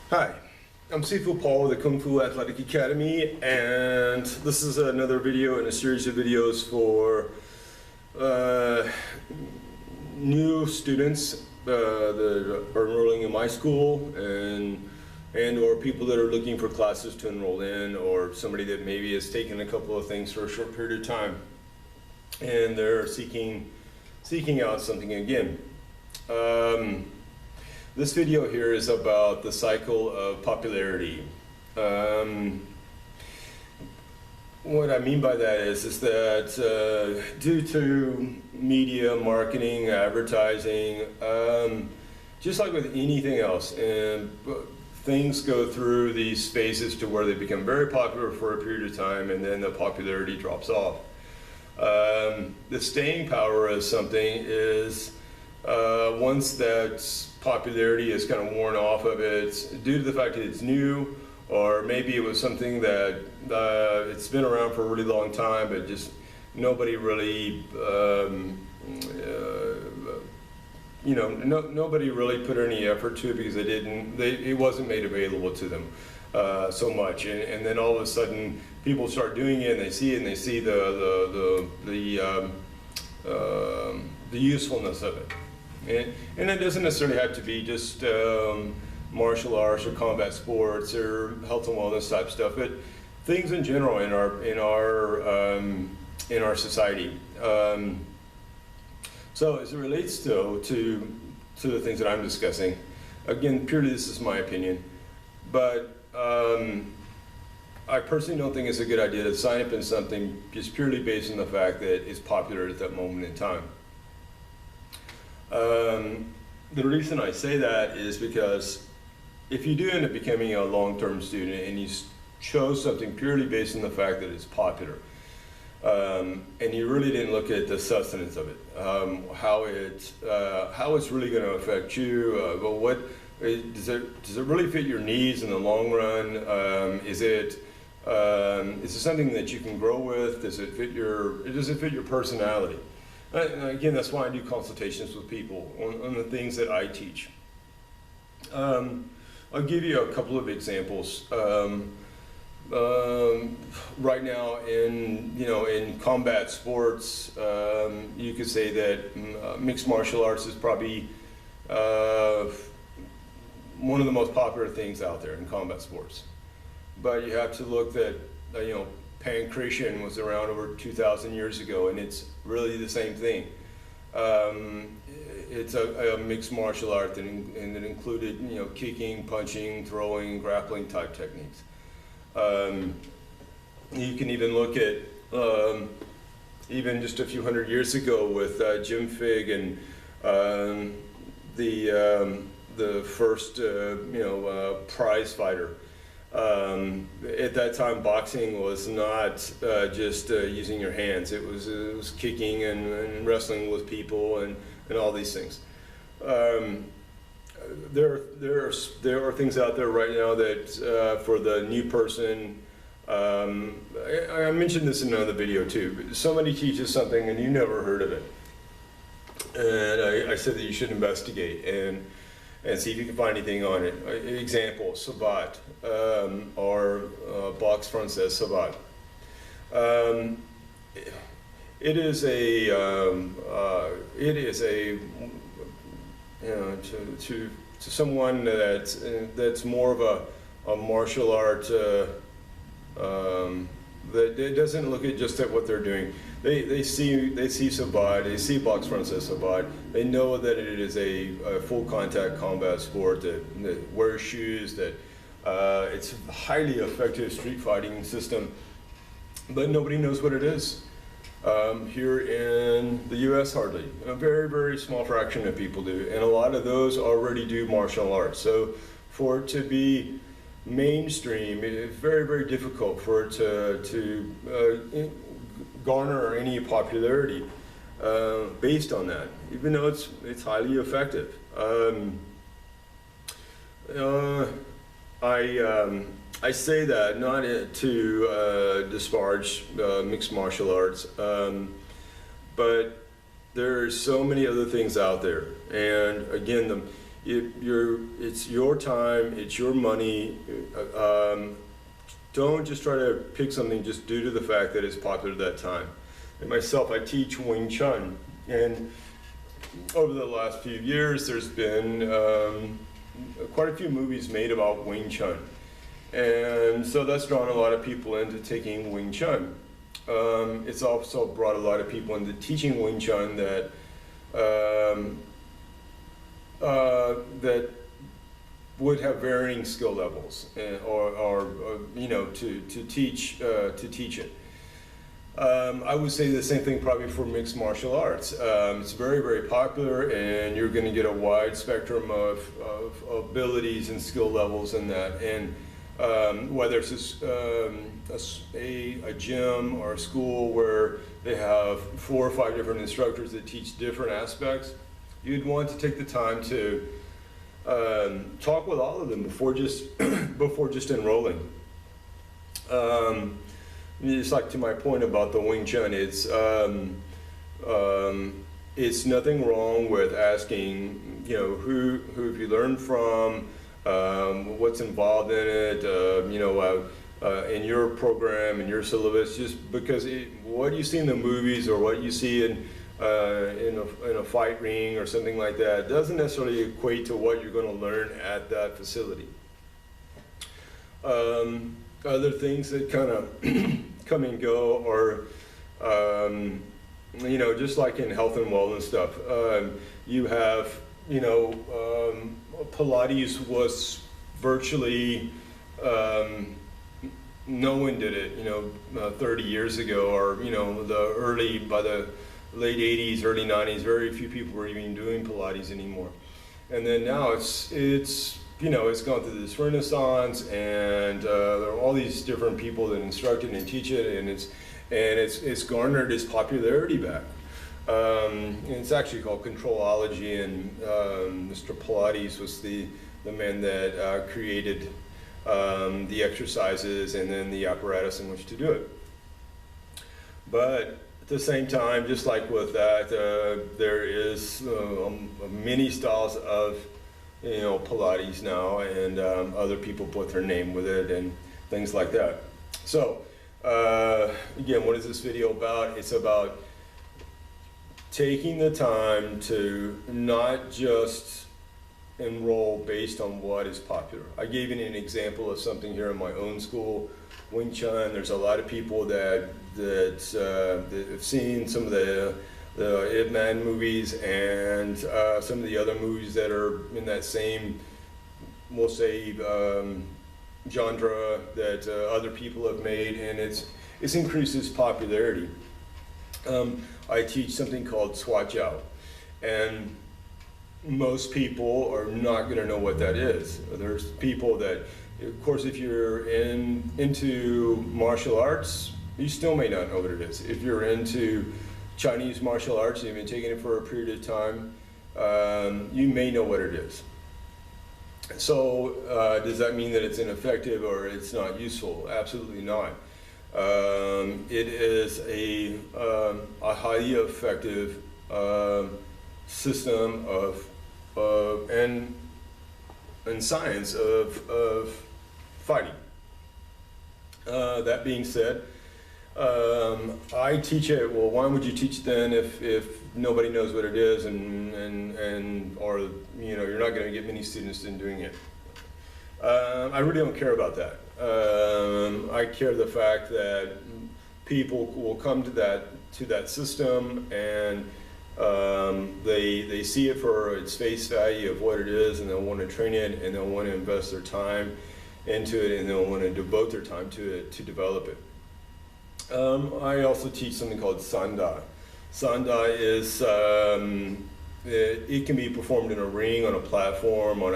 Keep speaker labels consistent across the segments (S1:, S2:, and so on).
S1: Hi, I'm Sifu Paul with the Kung Fu Athletic Academy, and this is another video in a series of videos for new students that are enrolling in my school and or people that are looking for classes to enroll in, or somebody that maybe has taken a couple of things for a short period of time and they're seeking out something again. This video here is about the cycle of popularity. What I mean by that is that due to media, marketing, advertising, just like with anything else, things go through these phases to where they become very popular for a period of time and then the popularity drops off. The staying power of something is once that popularity is kind of worn off of it due to the fact that it's new, or maybe it was something that it's been around for a really long time, but just nobody really, nobody really put any effort to it because it wasn't made available to them so much, and then all of a sudden people start doing it and they see it and they see the usefulness of it. And it doesn't necessarily have to be just martial arts or combat sports or health and wellness type stuff, but things in general in our society. So as it relates to the things that I'm discussing, again, purely this is my opinion, but I personally don't think it's a good idea to sign up in something just purely based on the fact that it's popular at that moment in time. The reason I say that is because if you do end up becoming a long-term student and you chose something purely based on the fact that it's popular, and you really didn't look at the sustenance of it, how it's really going to affect you, but what does it really fit your needs in the long run? Is it something that you can grow with? Does it fit your personality? Again, that's why I do consultations with people on the things that I teach. I'll give you a couple of examples. Right now, in combat sports, you could say that mixed martial arts is probably one of the most popular things out there in combat sports. But you have to look at, Pankration was around over 2,000 years ago, and it's really the same thing. It's a mixed martial art, and it included, kicking, punching, throwing, grappling type techniques. You can even look at even just a few hundred years ago with Jim Figg and the first prize fighter. At that time, boxing was not just using your hands. It was kicking and wrestling with people and all these things. There are things out there right now that for the new person, I mentioned this in another video too, but somebody teaches something and you never heard of it. And I said that you should investigate and see if you can find anything on it. Example, Savate, or box française Savate. It is to someone that's more of a martial art that it doesn't look at just at what they're doing. They see Savate, they see box française Savate. They know that it is a full contact combat sport that wears shoes, that it's a highly effective street fighting system, but nobody knows what it is. Here in the U.S. hardly. A very, very small fraction of people do, and a lot of those already do martial arts. So for it to be mainstream, it's very, very difficult for it to garner any popularity based on that, even though it's highly effective. I say that not to disparage mixed martial arts, but there's so many other things out there, and again, it's your time, it's your money. Don't just try to pick something just due to the fact that it's popular at that time. And myself, I teach Wing Chun, and over the last few years, there's been quite a few movies made about Wing Chun. And so that's drawn a lot of people into taking Wing Chun. It's also brought a lot of people into teaching Wing Chun that that would have varying skill levels, or you know, to teach it. I would say the same thing probably for mixed martial arts. It's very, very popular, and you're going to get a wide spectrum of abilities and skill levels in that. And whether it's a gym or a school where they have 4 or 5 different instructors that teach different aspects, you'd want to take the time to talk with all of them before just before just enrolling. Just like to my point about the Wing Chun, it's nothing wrong with asking, you know, who have you learned from, what's involved in it, you know, in your program, in your syllabus, just because what you see in the movies or what you see in a fight ring or something like that doesn't necessarily equate to what you're going to learn at that facility. Other things that kind of come and go are, you know, just like in health and wellness stuff, you have, you know, Pilates was virtually, no one did it, you know, 30 years ago, or, you know, by the late 80s, early 90s, very few people were even doing Pilates anymore. And then now it's you know, it's gone through this renaissance, and there are all these different people that instruct it and teach it, and it's garnered its popularity back. And it's actually called Controlology, and Mr. Pilates was the man that created the exercises and then the apparatus in which to do it. But at the same time, just like with that, there is many styles of, you know, Pilates now, and other people put their name with it and things like that. So again, what is this video about? It's about taking the time to not just enroll based on what is popular. I gave you an example of something here in my own school, Wing Chun. There's a lot of people that have seen some of the Ip Man movies and some of the other movies that are in that same, we'll say, genre that other people have made, and it's increased its popularity. I teach something called Swat Chow, and most people are not going to know what that is. There's people that, of course, if you're into martial arts, you still may not know what it is. If you're into Chinese martial arts, you've been taking it for a period of time, you may know what it is. So does that mean that it's ineffective or it's not useful? Absolutely not. It is a highly effective system of and science of fighting. That being said, I teach it. Well, why would you teach it then if nobody knows what it is, and or, you know, you're not going to get many students in doing it? I really don't care about that. I care the fact that people will come to that system, and they see it for its face value of what it is, and they'll want to train it, and they'll want to invest their time into it, and they'll want to devote their time to it to develop it. I also teach something called Sanda. Sanda is, it can be performed in a ring, on a platform, on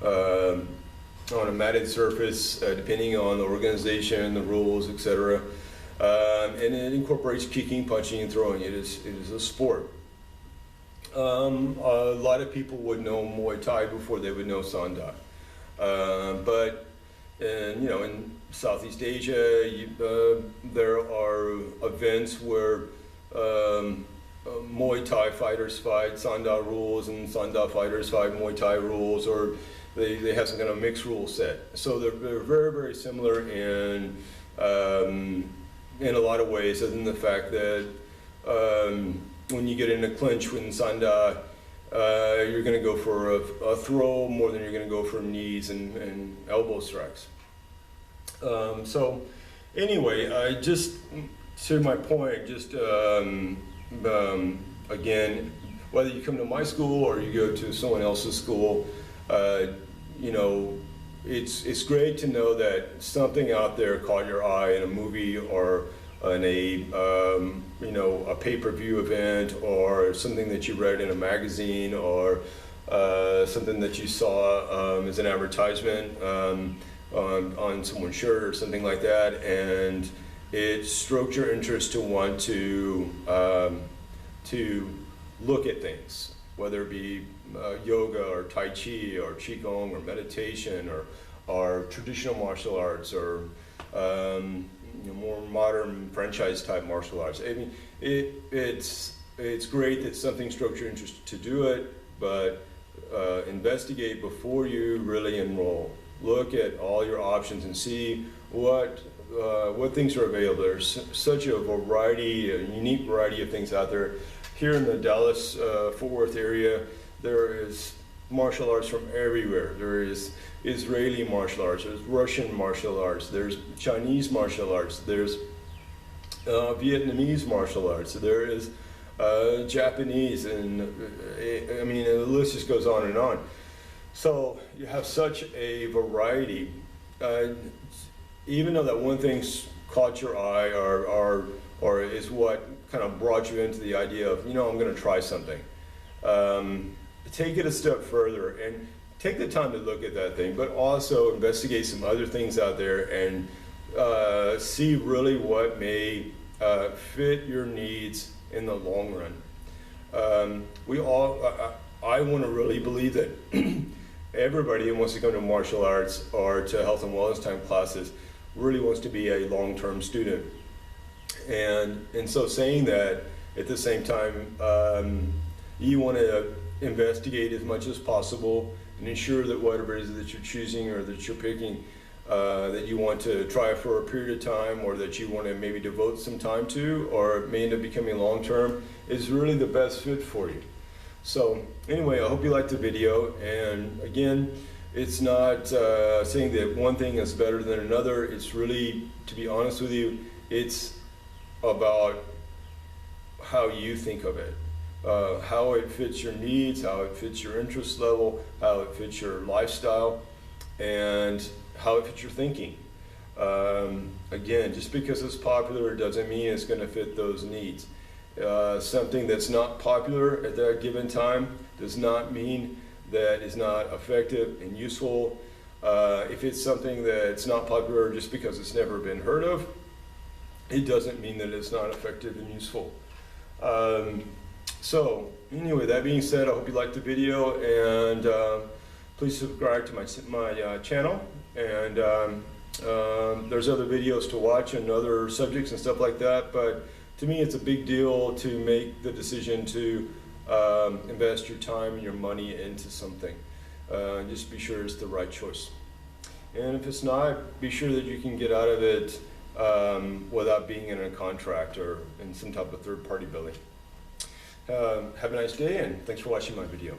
S1: a matted surface, depending on the organization, the rules, etc. And it incorporates kicking, punching, and throwing. It is a sport. A lot of people would know Muay Thai before they would know Sanda. But you know, in Southeast Asia, there are events where Muay Thai fighters fight Sanda rules and Sanda fighters fight Muay Thai rules, or they have some kind of mixed rule set. So they're very, very similar in a lot of ways, other than the fact that when you get in a clinch with Sanda, you're going to go for a throw more than you're going to go for knees and elbow strikes. So anyway, I just, to my point, just again, whether you come to my school or you go to someone else's school, you know, it's great to know that something out there caught your eye in a movie or in a you know, a pay-per-view event, or something that you read in a magazine, or something that you saw as an advertisement on someone's shirt or something like that, and it stroked your interest to want to look at things, whether it be yoga or Tai Chi or Qigong or meditation or traditional martial arts, or you know, more modern franchise type martial arts. I mean, it's great that something stroked your interest to do it, but investigate before you really enroll. Look at all your options and see what things are available. There's such a variety, a unique variety of things out there. Here in the Dallas, Fort Worth area, there is martial arts from everywhere. There is Israeli martial arts, there's Russian martial arts, there's Chinese martial arts, there's Vietnamese martial arts, there is Japanese, and I mean, the list just goes on and on. So you have such a variety. Even though that one thing's caught your eye, or is what kind of brought you into the idea of, you know, I'm going to try something. Take it a step further and take the time to look at that thing, but also investigate some other things out there and see really what may fit your needs in the long run. I want to really believe that everybody who wants to come to martial arts or to health and wellness time classes really wants to be a long-term student. And so saying that, at the same time, you want to investigate as much as possible and ensure that whatever it is that you're choosing or that you're picking, that you want to try for a period of time, or that you want to maybe devote some time to, or may end up becoming long-term, is really the best fit for you. So anyway, I hope you liked the video, and again, it's not saying that one thing is better than another. It's really, to be honest with you, it's about how you think of it, how it fits your needs, how it fits your interest level, how it fits your lifestyle, and how it fits your thinking. Again, just because it's popular doesn't mean it's going to fit those needs. Something that's not popular at that given time does not mean that it's not effective and useful. If it's something that's not popular just because it's never been heard of, it doesn't mean that it's not effective and useful. So anyway, that being said, I hope you liked the video, and please subscribe to my channel, and there's other videos to watch and other subjects and stuff like that, but to me it's a big deal to make the decision to invest your time and your money into something. Just be sure it's the right choice. And if it's not, be sure that you can get out of it without being in a contract or in some type of third-party billing. Have a nice day, and thanks for watching my video.